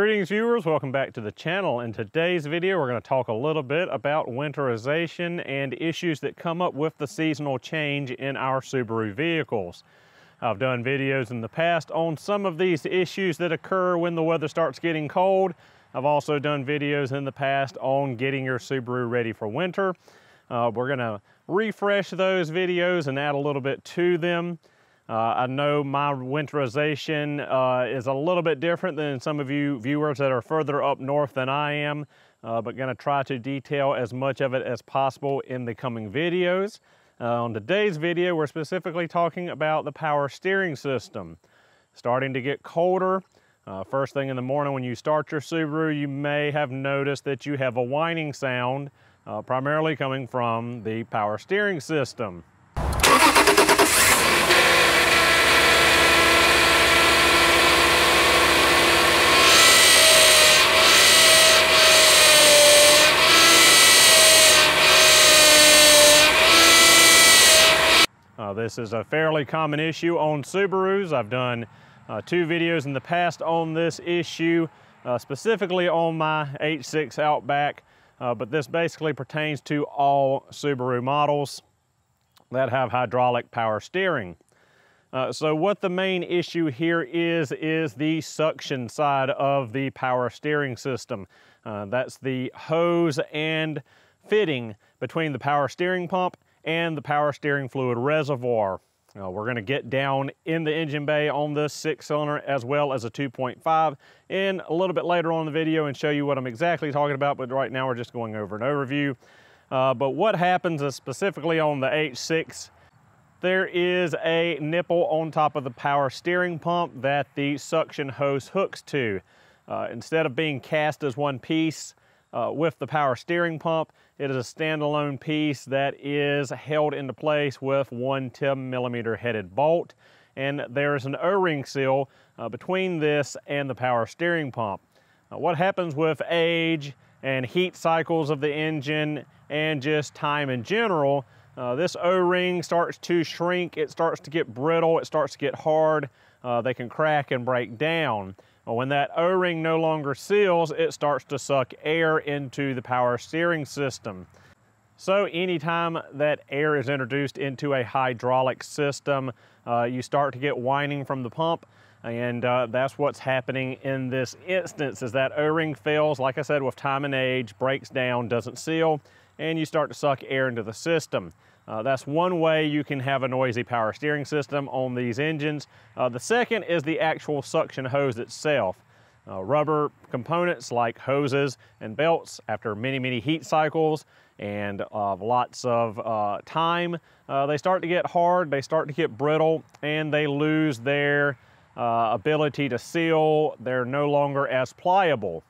Greetings viewers, welcome back to the channel. In today's video we're going to talk a little bit about winterization and issues that come up with the seasonal change in our Subaru vehicles. I've done videos in the past on some of these issues that occur when the weather starts getting cold. I've also done videos in the past on getting your Subaru ready for winter. We're going to refresh those videos and add a little bit to them. I know my winterization is a little bit different than some of you viewers that are further up north than I am, but going to try to detail as much of it as possible in the coming videos. On today's video, we're specifically talking about the power steering system. Starting to get colder. First thing in the morning when you start your Subaru, you may have noticed that you have a whining sound, primarily coming from the power steering system. This is a fairly common issue on Subarus. I've done 2 videos in the past on this issue, specifically on my H6 Outback, but this basically pertains to all Subaru models that have hydraulic power steering. So what the main issue here is the suction side of the power steering system. That's the hose and fitting between the power steering pump and the power steering fluid reservoir. We're going to get down in the engine bay on this 6-cylinder as well as a 2.5 in a little bit later on in the video and show you what I'm exactly talking about, but right now we're just going over an overview. But what happens is specifically on the H6, there is a nipple on top of the power steering pump that the suction hose hooks to. Instead of being cast as one piece with the power steering pump, it is a standalone piece that is held into place with one 10mm headed bolt, and there is an O-ring seal between this and the power steering pump. What happens with age and heat cycles of the engine and just time in general, this O-ring starts to shrink, it starts to get brittle, it starts to get hard, they can crack and break down. When that O-ring no longer seals, it starts to suck air into the power steering system. So anytime that air is introduced into a hydraulic system, you start to get whining from the pump, and that's what's happening in this instance, is that O-ring fails, like I said, with time and age, breaks down, doesn't seal, and you start to suck air into the system. That's one way you can have a noisy power steering system on these engines. The second is the actual suction hose itself. Rubber components like hoses and belts, after many heat cycles and lots of time, they start to get hard, they start to get brittle, and they lose their ability to seal. They're no longer as pliable.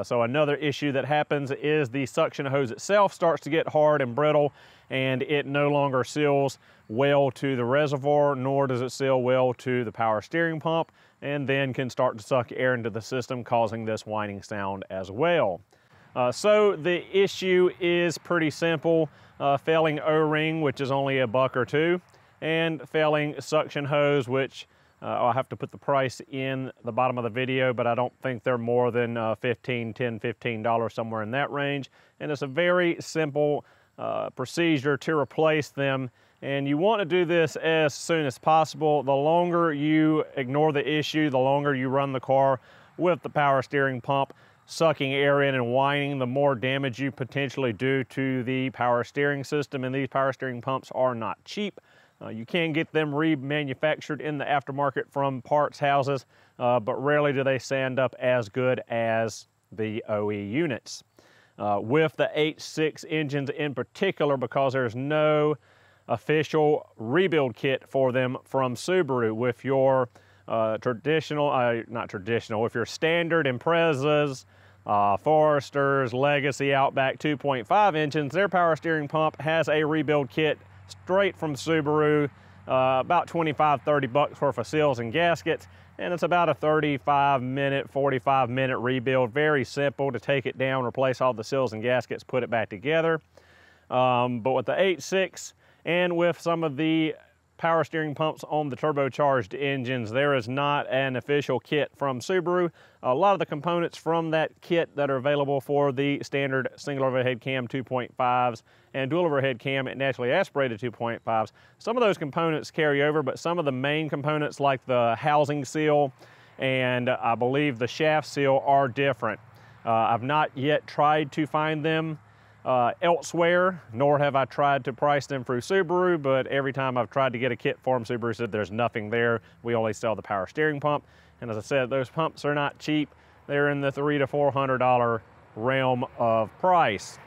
So another issue that happens is the suction hose itself starts to get hard and brittle, and it no longer seals well to the reservoir, nor does it seal well to the power steering pump, and then can start to suck air into the system, causing this whining sound as well. So the issue is pretty simple. Failing O-ring, which is only $1 or $2, and failing suction hose, which I'll have to put the price in the bottom of the video, but I don't think they're more than $15, somewhere in that range. And it's a very simple procedure to replace them. And you want to do this as soon as possible. The longer you ignore the issue, the longer you run the car with the power steering pump sucking air in and whining, the more damage you potentially do to the power steering system. And these power steering pumps are not cheap. You can get them remanufactured in the aftermarket from parts houses, but rarely do they stand up as good as the OE units. With the H6 engines in particular, because there's no official rebuild kit for them from Subaru. With your with your standard Imprezas, Foresters, Legacy, Outback 2.5 engines, their power steering pump has a rebuild kit straight from Subaru, about 25–30 bucks worth of seals and gaskets, and it's about a 35-minute, 45-minute rebuild. Very simple to take it down, replace all the seals and gaskets, put it back together. But with the H6 and with some of the power steering pumps on the turbocharged engines. There is not an official kit from Subaru. A lot of the components from that kit that are available for the standard single overhead cam 2.5s and dual overhead cam and naturally aspirated 2.5s, some of those components carry over, but some of the main components like the housing seal and I believe the shaft seal are different. I've not yet tried to find them elsewhere, nor have I tried to price them through Subaru, but every time I've tried to get a kit for them, Subaru said there's nothing there. We only sell the power steering pump. And as I said, those pumps are not cheap. They're in the $300 to $400 realm of price.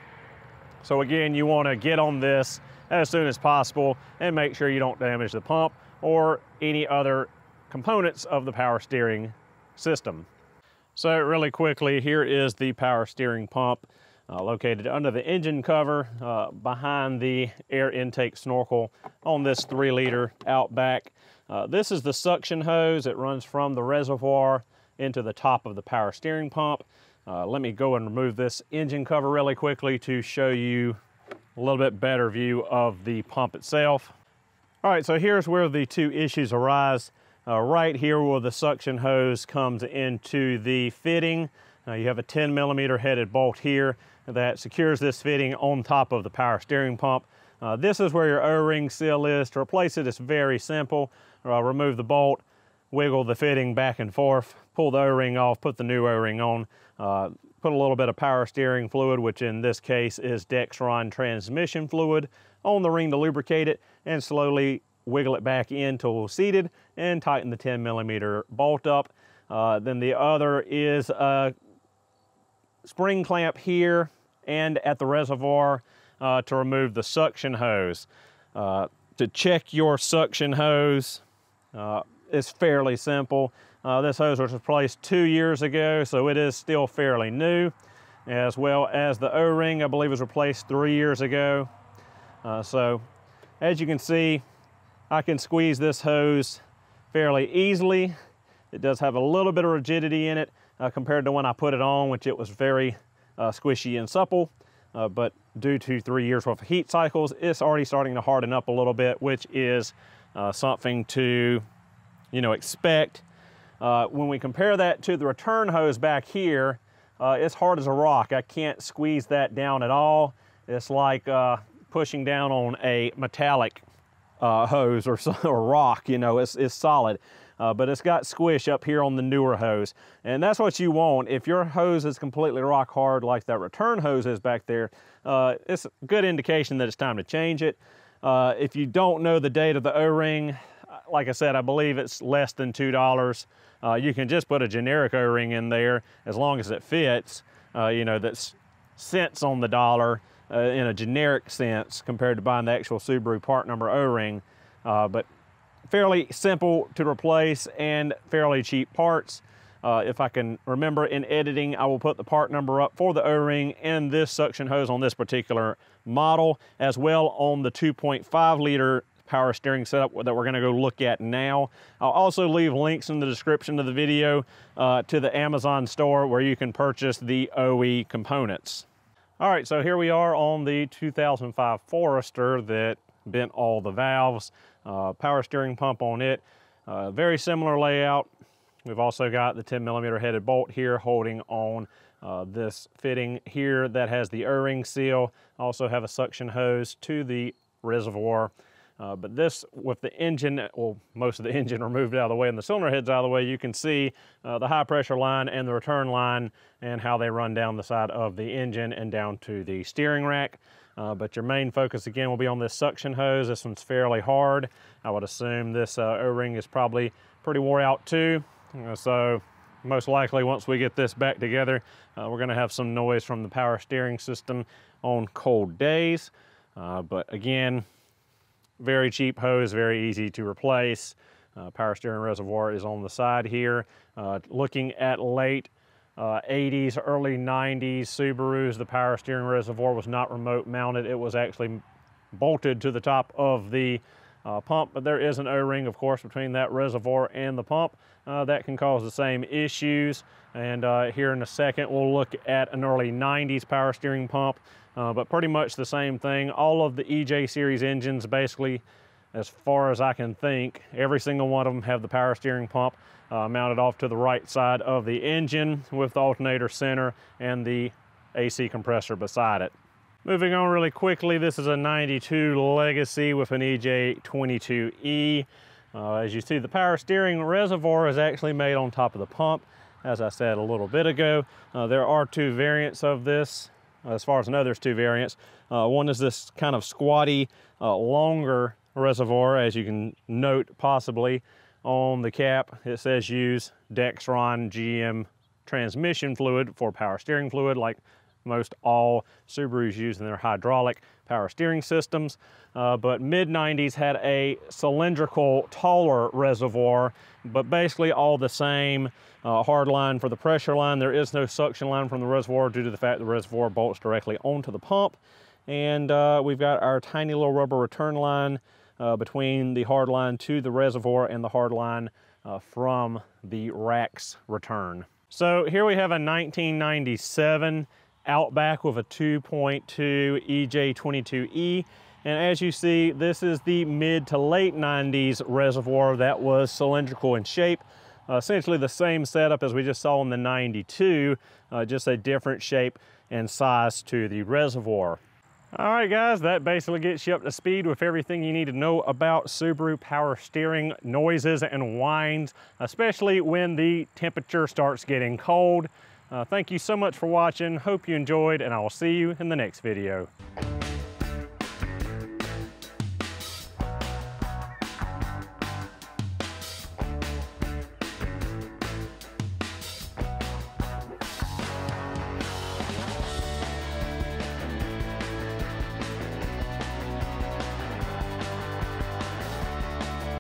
So again, you want to get on this as soon as possible and make sure you don't damage the pump or any other components of the power steering system. So really quickly, here is the power steering pump located under the engine cover behind the air intake snorkel on this 3-liter Outback. This is the suction hose. It runs from the reservoir into the top of the power steering pump. Let me go and remove this engine cover really quickly to show you a little bit better view of the pump itself. All right, so here's where the two issues arise. Right here where the suction hose comes into the fitting. You have a 10mm headed bolt here that secures this fitting on top of the power steering pump. This is where your O-ring seal is. To replace it, it's very simple. Remove the bolt, wiggle the fitting back and forth, pull the O-ring off, put the new O-ring on, put a little bit of power steering fluid, which in this case is Dexron transmission fluid, on the ring to lubricate it, and slowly wiggle it back in till seated and tighten the 10mm bolt up. Then the other is a spring clamp here and at the reservoir to remove the suction hose. To check your suction hose, it's fairly simple. This hose was replaced 2 years ago, so it is still fairly new, as well as the O-ring, I believe, was replaced 3 years ago. So as you can see, I can squeeze this hose fairly easily. It does have a little bit of rigidity in it compared to when I put it on, which it was very squishy and supple. But due to 3 years worth of heat cycles, it's already starting to harden up a little bit, which is something to, expect. When we compare that to the return hose back here, it's hard as a rock. I can't squeeze that down at all. It's like pushing down on a metallic hose or rock, it's solid. But it's got squish up here on the newer hose. And that's what you want. If your hose is completely rock hard like that return hose is back there, it's a good indication that it's time to change it. If you don't know the date of the O-ring, like I said, I believe it's less than $2. You can just put a generic O-ring in there as long as it fits, that's cents on the dollar in a generic sense compared to buying the actual Subaru part number O-ring. But fairly simple to replace and fairly cheap parts. If I can remember in editing, I will put the part number up for the O-ring and this suction hose on this particular model, as well on the 2.5-liter power steering setup that we're going to go look at now. I'll also leave links in the description of the video to the Amazon store where you can purchase the OE components. All right, so here we are on the 2005 Forester that bent all the valves. Power steering pump on it. Very similar layout. We've also got the 10mm headed bolt here holding on this fitting here that has the O-ring seal. Also have a suction hose to the reservoir. But this, with the engine, well, most of the engine removed out of the way and the cylinder heads out of the way, you can see the high pressure line and the return line and how they run down the side of the engine and down to the steering rack. But your main focus again will be on this suction hose. This one's fairly hard. I would assume this O-ring is probably pretty wore out too. So most likely once we get this back together, we're gonna have some noise from the power steering system on cold days. But again, very cheap hose, very easy to replace. Power steering reservoir is on the side here. Looking at late 80s, early 90s Subarus, the power steering reservoir was not remote mounted. It was actually bolted to the top of the pump, but there is an O-ring, of course, between that reservoir and the pump. That can cause the same issues. And here in a second, we'll look at an early 90s power steering pump, but pretty much the same thing. All of the EJ series engines basically as far as I can think, every single one of them have the power steering pump mounted off to the right side of the engine with the alternator center and the AC compressor beside it. Moving on really quickly, this is a 92 Legacy with an EJ22E. As you see, the power steering reservoir is actually made on top of the pump, as I said a little bit ago. There are two variants of this. As far as I know, there's two variants. One is this kind of squatty, longer reservoir, as you can note possibly on the cap. It says use Dexron GM transmission fluid for power steering fluid, like most all Subarus use in their hydraulic power steering systems. But mid-90s had a cylindrical, taller reservoir, but basically all the same. Hard line for the pressure line. There is no suction line from the reservoir due to the fact the reservoir bolts directly onto the pump. And we've got our tiny little rubber return line between the hard line to the reservoir and the hard line from the rack's return. So here we have a 1997 Outback with a 2.2 EJ22E. And as you see, this is the mid to late 90s reservoir that was cylindrical in shape. Essentially the same setup as we just saw in the 92, just a different shape and size to the reservoir. All right, guys, that basically gets you up to speed with everything you need to know about Subaru power steering noises and whines, especially when the temperature starts getting cold. Thank you so much for watching. Hope you enjoyed, and I will see you in the next video.